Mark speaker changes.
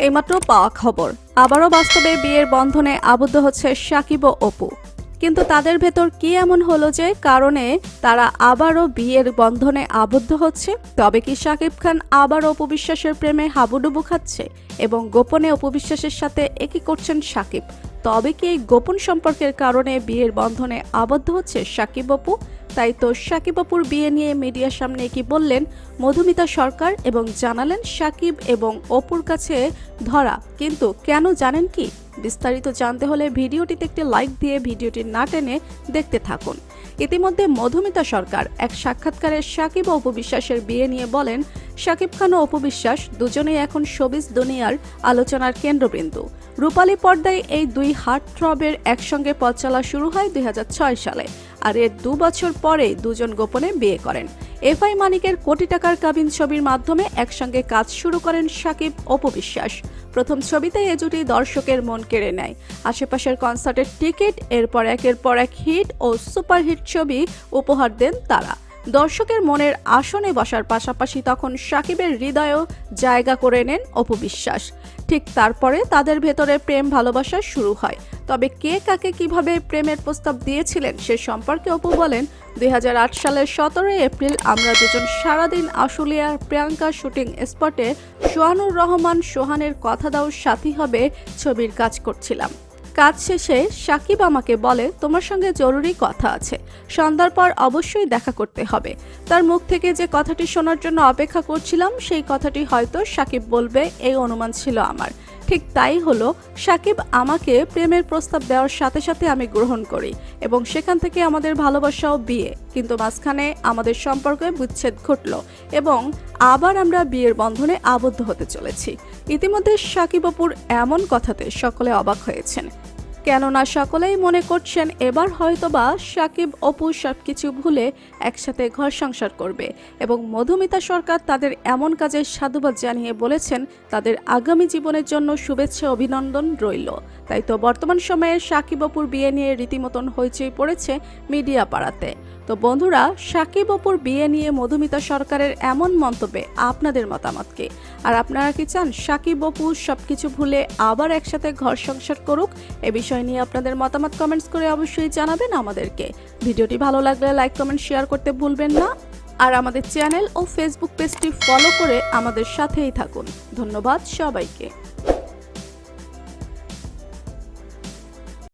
Speaker 1: এইমাত্র পাওয়া খবর, আবারও বাস্তবে বিয়ের বন্ধনে আবদ্ধ হচ্ছে শাকিব ও অপু। কিন্তু তাদের ভেতর কি এমন হলো যে কারণে তারা আবারও বিয়ের বন্ধনে আবদ্ধ হচ্ছে? তবে কি শাকিব খান আবার অপু বিশ্বাসের প্রেমে হাবুডুবু খাচ্ছে এবং গোপনে অপু বিশ্বাসের সাথে একই করছেন শাকিব? তবে কি এই গোপন সম্পর্কের কারণে বিয়ের বন্ধনে আবদ্ধ হচ্ছে শাকিব অপু? তাই তো শাকিব অপুর বিয়ে নিয়ে মিডিয়ার সামনে কি বললেন মধুমিতা সরকার এবং জানালেন শাকিব এবং অপুর কাছে ধরা। কিন্তু কেন জানেন কি? বিস্তারিত জানতে হলে ভিডিওটিতে একটি লাইক দিয়ে ভিডিওটি না টেনে দেখতে থাকুন। ইতিমধ্যে মধুমিতা সরকার এক সাক্ষাৎকারে শাকিব ও অপু বিশ্বাসের বিয়ে নিয়ে বলেন, শাকিব খান ও অপু বিশ্বাস দুজনেই এখন শোবিজ দুনিয়ার আলোচনার কেন্দ্রবিন্দু। রূপালী পর্দায় এই দুই হার্টথ্রবের একসঙ্গে পথ চলা শুরু হয় 2006 সালে, আর এর 2 বছর পরে দুজন গোপনে বিয়ে করেন। এফআই মানিকের কোটি টাকার কাবিন ছবির মাধ্যমে একসঙ্গে কাজ শুরু করেন শাকিব অপু বিশ্বাস। প্রথম ছবিতে এ জুটি দর্শকের মন কেড়ে নেয়। আশেপাশের কনসার্টের টিকিট, এরপর একের পর এক হিট ও সুপারহিট ছবি উপহার দেন তারা। দর্শকের মনের আসনে বসার পাশাপাশি তখন শাকিবের হৃদয়েও জায়গা করে নেন অপু বিশ্বাস। ঠিক তারপরে তাদের ভেতরে প্রেম ভালোবাসা শুরু হয়। তবে কে কাকে কিভাবে প্রেমের প্রস্তাব দিয়েছিলেন সে সম্পর্কে অপু বলেন, 2008 সালের 17 এপ্রিল আমরা দুজন সারাদিন আশুলিয়ার প্রিয়াঙ্কা শুটিং স্পটে সোহানুর রহমান সোহানের কথা দাও সাথী হবে ছবির কাজ করছিলাম। কাজ শেষে শাকিব আমাকে বলে, তোমার সঙ্গে জরুরি কথা আছে, সন্ধ্যার পর অবশ্যই দেখা করতে হবে। তার মুখ থেকে যে কথাটি শোনার জন্য অপেক্ষা করছিলাম সেই কথাটি হয়তো শাকিব বলবে, এই অনুমান ছিল আমার। ঠিক তাই হলো, শাকিব আমাকে প্রেমের প্রস্তাব দেওয়ার সাথে সাথে আমি গ্রহণ করি এবং সেখান থেকে আমাদের ভালোবাসাও বিয়ে। কিন্তু মাঝখানে আমাদের সম্পর্কে বিচ্ছেদ ঘটল এবং আবার আমরা বিয়ের বন্ধনে আবদ্ধ হতে চলেছি। ইতিমধ্যে শাকিব অপুর এমন কথাতে সকলে অবাক হয়েছেন, কেননা সকলেই মনে করছেন এবার হয়তোবা শাকিব অপু সবকিছু ভুলে একসাথে ঘর সংসার করবে এবং মধুমিতা সরকার তাদের এমন কাজের সাধুবাদ জানিয়ে বলেছেন তাদের আগামী জীবনের জন্য শুভেচ্ছা অভিনন্দন রইল। তাই তো বর্তমান সময়ে শাকিব অপুর বিয়ে নিয়ে রীতিমতন হইচই পড়েছে মিডিয়া পাড়াতে। তো বন্ধুরা, শাকিব অপুর বিয়ে নিয়ে মধুমিতা সরকারের এমন মন্তব্যে আপনাদের মতামত কি? আর আপনারা কি চান শাকিব অপু সবকিছু ভুলে আবার একসাথে ঘর সংসার করুক? এ বিষয় নিয়ে আপনাদের মতামত কমেন্টস করে অবশ্যই জানাবেন আমাদেরকে। ভিডিওটি ভালো লাগলে লাইক কমেন্ট শেয়ার করতে ভুলবেন না, আর আমাদের চ্যানেল ও ফেসবুক পেজটি ফলো করে আমাদের সাথেই থাকুন। ধন্যবাদ সবাইকে।